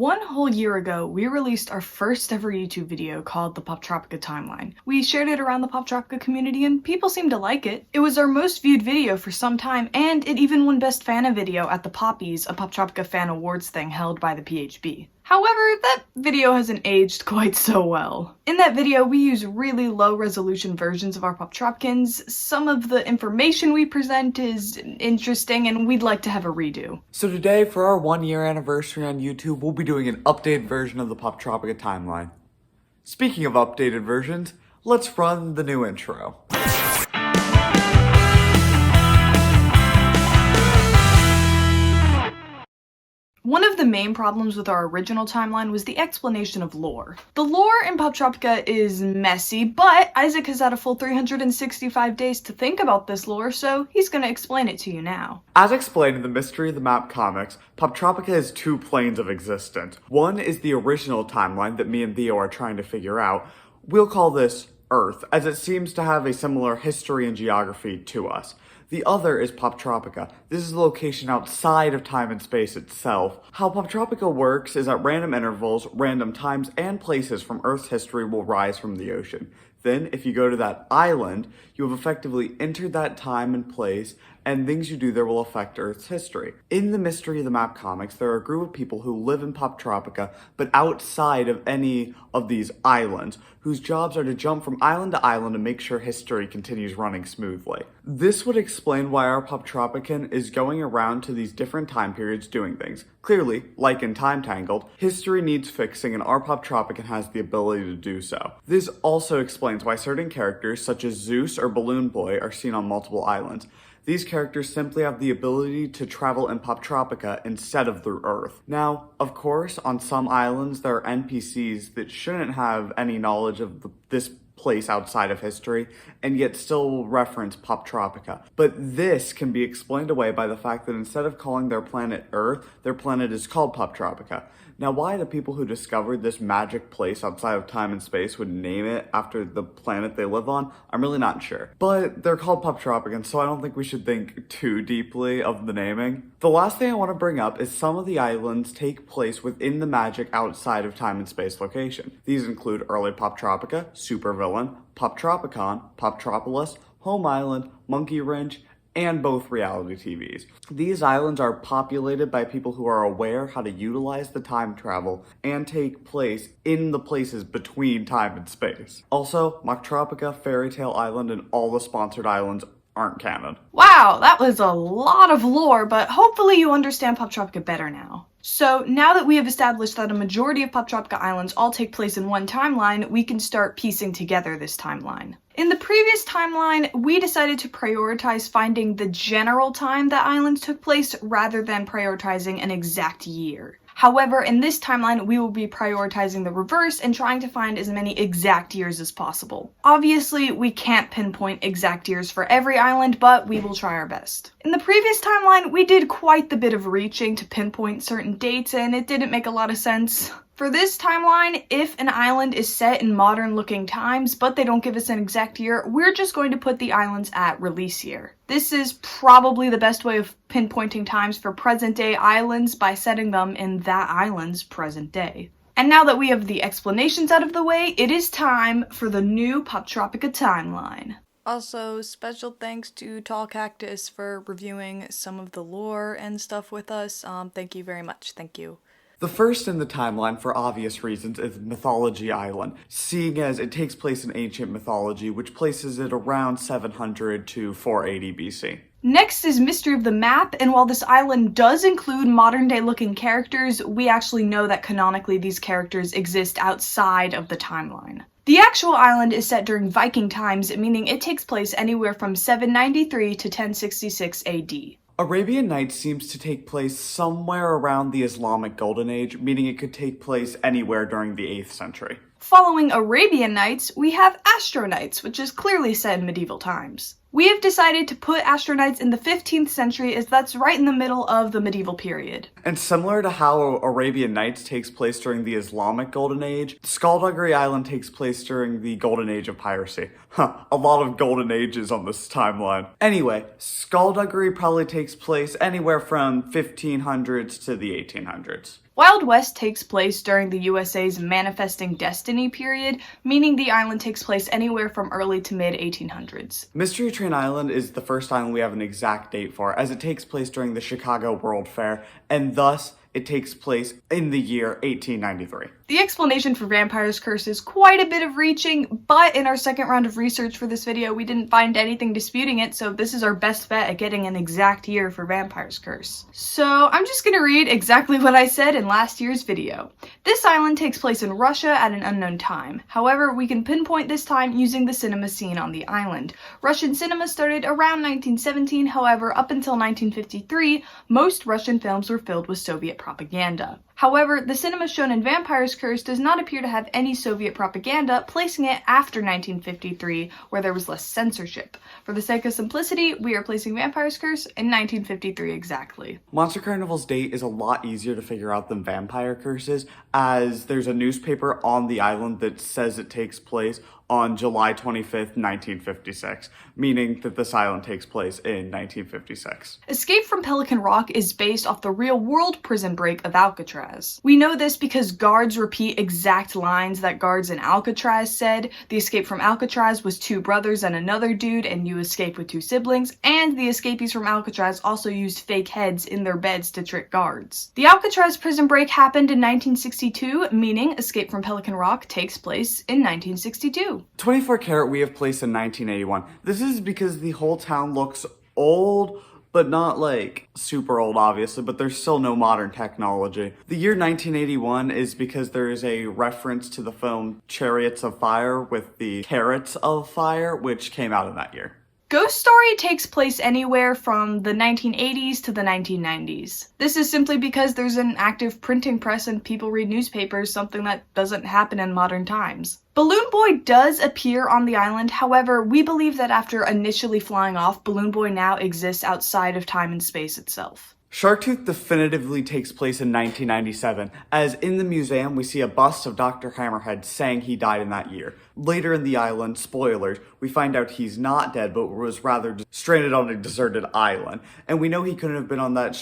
One whole year ago, we released our first ever YouTube video called the Poptropica Timeline. We shared it around the Poptropica community and people seemed to like it. It was our most viewed video for some time, and it even won Best Fana Video at the Poppies, a Poptropica Fan Awards thing held by the PHB. However, that video hasn't aged quite so well. In that video, we use really low resolution versions of our Poptropicans. Some of the information we present is interesting and we'd like to have a redo. So today, for our 1 year anniversary on YouTube, we'll be doing an updated version of the Poptropica Timeline. Speaking of updated versions, let's run the new intro. One of the main problems with our original timeline was the explanation of lore. The lore in Poptropica is messy, but Isaac has had a full 365 days to think about this lore, so he's gonna explain it to you now. As explained in the Mystery of the Map comics, Poptropica has two planes of existence. One is the original timeline that me and Theo are trying to figure out. We'll call this Earth, as it seems to have a similar history and geography to us. The other is Poptropica. This is a location outside of time and space itself. How Poptropica works is at random intervals, random times, and places from Earth's history will rise from the ocean. Then, if you go to that island, you have effectively entered that time and place, and things you do there will affect Earth's history. In the Mystery of the Map comics, there are a group of people who live in Poptropica, but outside of any of these islands, whose jobs are to jump from island to island and make sure history continues running smoothly. This would explain why our Poptropican is going around to these different time periods doing things. Clearly, like in Time Tangled, history needs fixing and our Poptropican has the ability to do so. This also explains why certain characters, such as Zeus or Balloon Boy, are seen on multiple islands. These characters simply have the ability to travel in Poptropica instead of through Earth. Now, of course, on some islands there are NPCs that shouldn't have any knowledge of this place outside of history, and yet still will reference Poptropica. But this can be explained away by the fact that instead of calling their planet Earth, their planet is called Poptropica. Now, why the people who discovered this magic place outside of time and space would name it after the planet they live on, I'm really not sure. But they're called Poptropicans, so I don't think we should think too deeply of the naming. The last thing I want to bring up is some of the islands take place within the magic outside of time and space location. These include early Poptropica, Supervillain, Poptropicon, Poptropolis, Home Island, Monkey Wrench, and both reality TVs. These islands are populated by people who are aware how to utilize the time travel and take place in the places between time and space. Also, Poptropica, Fairy Tale Island, and all the sponsored islands aren't canon. Wow, that was a lot of lore, but hopefully you understand Poptropica better now. So now that we have established that a majority of Poptropica islands all take place in one timeline, we can start piecing together this timeline. In the previous timeline, we decided to prioritize finding the general time that islands took place rather than prioritizing an exact year. However, in this timeline, we will be prioritizing the reverse and trying to find as many exact years as possible. Obviously, we can't pinpoint exact years for every island, but we will try our best. In the previous timeline, we did quite the bit of reaching to pinpoint certain dates, and it didn't make a lot of sense. For this timeline, if an island is set in modern-looking times, but they don't give us an exact year, we're just going to put the islands at release year. This is probably the best way of pinpointing times for present-day islands by setting them in that island's present day. And now that we have the explanations out of the way, it is time for the new Poptropica timeline. Also, special thanks to Tall Cactus for reviewing some of the lore and stuff with us. Thank you very much. Thank you. The first in the timeline, for obvious reasons, is Mythology Island, seeing as it takes place in ancient mythology, which places it around 700 to 480 BC. Next is Mystery of the Map, and while this island does include modern-day looking characters, we actually know that canonically these characters exist outside of the timeline. The actual island is set during Viking times, meaning it takes place anywhere from 793 to 1066 AD. Arabian Nights seems to take place somewhere around the Islamic Golden Age, meaning it could take place anywhere during the 8th century. Following Arabian Nights, we have Astro Nights, which is clearly set in medieval times. We have decided to put Astronites in the 15th century as that's right in the middle of the medieval period. And similar to how Arabian Nights takes place during the Islamic Golden Age, Skullduggery Island takes place during the Golden Age of piracy. A lot of golden ages on this timeline. Anyway, Skullduggery probably takes place anywhere from 1500s to the 1800s. Wild West takes place during the USA's Manifesting Destiny period, meaning the island takes place anywhere from early to mid 1800s. Mystery Train Island is the first island we have an exact date for, as it takes place during the Chicago World Fair, and thus it takes place in the year 1893. The explanation for Vampire's Curse is quite a bit of reaching, but in our second round of research for this video, we didn't find anything disputing it, so this is our best bet at getting an exact year for Vampire's Curse. So I'm just gonna read exactly what I said in last year's video. This island takes place in Russia at an unknown time. However, we can pinpoint this time using the cinema scene on the island. Russian cinema started around 1917, however, up until 1953, most Russian films were filled with Soviet propaganda. However, the cinema shown in Vampire's Curse does not appear to have any Soviet propaganda, placing it after 1953, where there was less censorship. For the sake of simplicity, we are placing Vampire's Curse in 1953 exactly. Monster Carnival's date is a lot easier to figure out than Vampire Curses, as there's a newspaper on the island that says it takes place on July 25th, 1956, meaning that this island takes place in 1956. Escape from Pelican Rock is based off the real-world prison break of Alcatraz. We know this because guards repeat exact lines that guards in Alcatraz said. The escape from Alcatraz was two brothers and another dude, and you escape with two siblings, and the escapees from Alcatraz also used fake heads in their beds to trick guards. The Alcatraz prison break happened in 1962, meaning Escape from Pelican Rock takes place in 1962. 24 Karat we have placed in 1981. This is because the whole town looks old, but not like super old obviously, but there's still no modern technology. The year 1981 is because there is a reference to the film Chariots of Fire with the Carrots of Fire, which came out in that year. Ghost Story takes place anywhere from the 1980s to the 1990s. This is simply because there's an active printing press and people read newspapers, something that doesn't happen in modern times. Balloon Boy does appear on the island, however, we believe that after initially flying off, Balloon Boy now exists outside of time and space itself. Sharktooth definitively takes place in 1997, as in the museum we see a bust of Dr. Hammerhead saying he died in that year. Later in the island, spoilers, we find out he's not dead, but was rather stranded on a deserted island. And we know he couldn't have been on that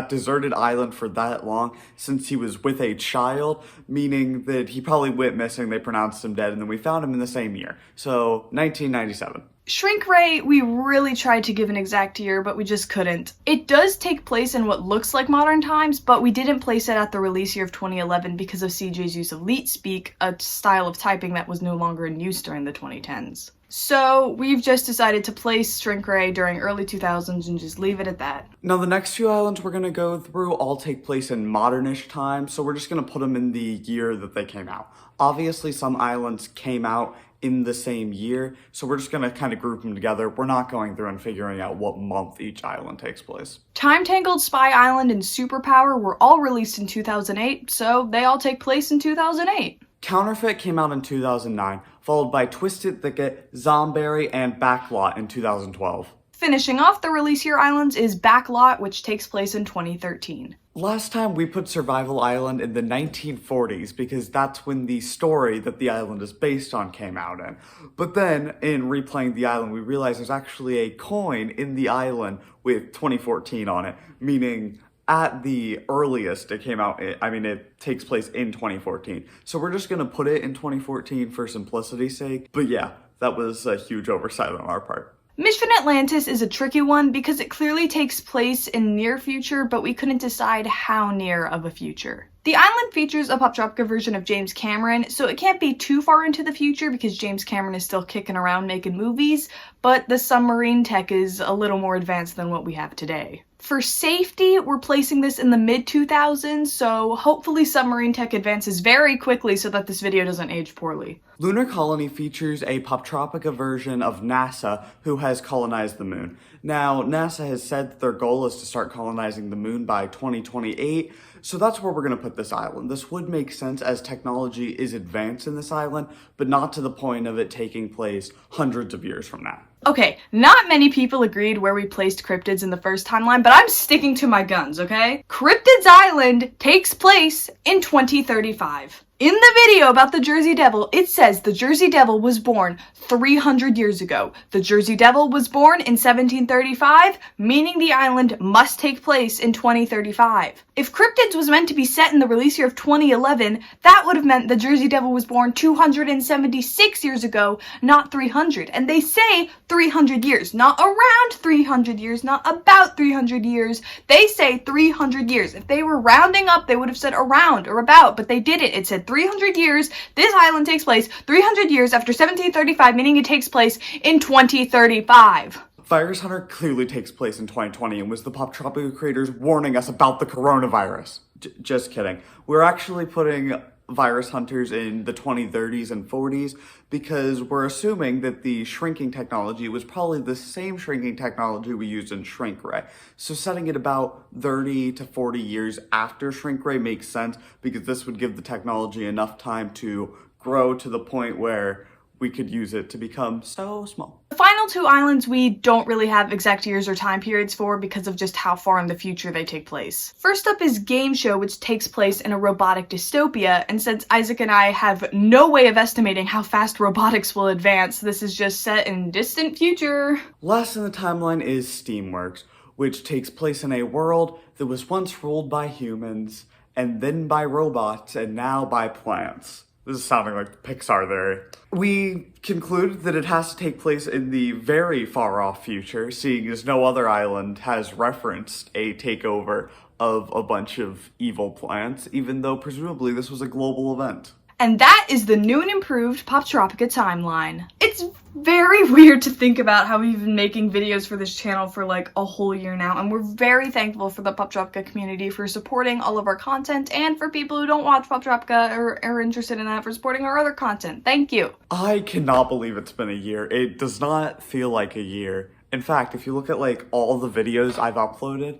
deserted island for that long, since he was with a child, meaning that he probably went missing, they pronounced him dead, and then we found him in the same year. So, 1997. Shrink Ray, we really tried to give an exact year, but we just couldn't. It does take place in what looks like modern times, but we didn't place it at the release year of 2011 because of CJ's use of leet speak, a style of typing that was no longer in use during the 2010s. So we've just decided to place Shrink Ray during early 2000s and just leave it at that. Now the next few islands we're going to go through all take place in modernish time, so we're just going to put them in the year that they came out. Obviously some islands came out in the same year, so we're just going to kind of group them together. We're not going through and figuring out what month each island takes place. Time Tangled, Spy Island, and Superpower were all released in 2008, so they all take place in 2008. Counterfeit came out in 2009, followed by Twisted Thicket, Zomberry, and Backlot in 2012. Finishing off the release year islands is Backlot, which takes place in 2013. Last time we put Survival Island in the 1940s because that's when the story that the island is based on came out in. But then, in replaying the island, we realized there's actually a coin in the island with 2014 on it, meaning at the earliest it came out, it takes place in 2014. So we're just going to put it in 2014 for simplicity's sake. But yeah, that was a huge oversight on our part. Mission Atlantis is a tricky one because it clearly takes place in near future, but we couldn't decide how near of a future. The island features a Poptropica version of James Cameron, so it can't be too far into the future because James Cameron is still kicking around making movies, but the submarine tech is a little more advanced than what we have today. For safety, we're placing this in the mid-2000s, so hopefully submarine tech advances very quickly so that this video doesn't age poorly. Lunar Colony features a Poptropica version of NASA who has colonized the moon. Now, NASA has said that their goal is to start colonizing the moon by 2028, so that's where we're going to put this island. This would make sense as technology is advanced in this island, but not to the point of it taking place hundreds of years from now. Okay, not many people agreed where we placed cryptids in the first timeline, but I'm sticking to my guns, okay? Cryptids Island takes place in 2035. In the video about the Jersey Devil, it says the Jersey Devil was born 300 years ago. The Jersey Devil was born in 1735, meaning the island must take place in 2035. If Cryptids was meant to be set in the release year of 2011, that would have meant the Jersey Devil was born 276 years ago, not 300. And they say 300 years, not around 300 years, not about 300 years. They say 300 years. If they were rounding up, they would have said around or about, but they didn't. It said 300 years. This island takes place 300 years after 1735, meaning it takes place in 2035. Virus Hunter clearly takes place in 2020 and was the Poptropica creators warning us about the coronavirus. Just kidding. We're actually putting virus hunters in the 2030s and 40s because we're assuming that the shrinking technology was probably the same shrinking technology we used in Shrink Ray. So setting it about 30 to 40 years after Shrink Ray makes sense because this would give the technology enough time to grow to the point where we could use it to become so small. The final two islands we don't really have exact years or time periods for because of just how far in the future they take place. First up is Game Show, which takes place in a robotic dystopia, and since Isaac and I have no way of estimating how fast robotics will advance, this is just set in distant future. Last in the timeline is Steamworks, which takes place in a world that was once ruled by humans, and then by robots, and now by plants. This is sounding like Pixar there. We conclude that it has to take place in the very far off future, seeing as no other island has referenced a takeover of a bunch of evil plants, even though presumably this was a global event. And that is the new and improved Poptropica Timeline. It's very weird to think about how we've been making videos for this channel for like a whole year now, and we're very thankful for the Poptropica community for supporting all of our content, and for people who don't watch Poptropica or are interested in that for supporting our other content. Thank you. I cannot believe it's been a year. It does not feel like a year. In fact, if you look at like all the videos I've uploaded,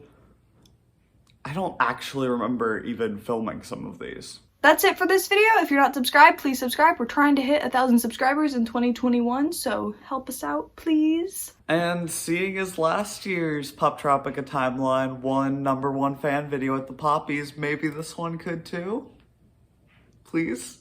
I don't actually remember even filming some of these. That's it for this video. If you're not subscribed, please subscribe. We're trying to hit 1,000 subscribers in 2021, so help us out, please. And seeing as last year's Poptropica Timeline won #1 fan video at the Poppies, maybe this one could too? Please?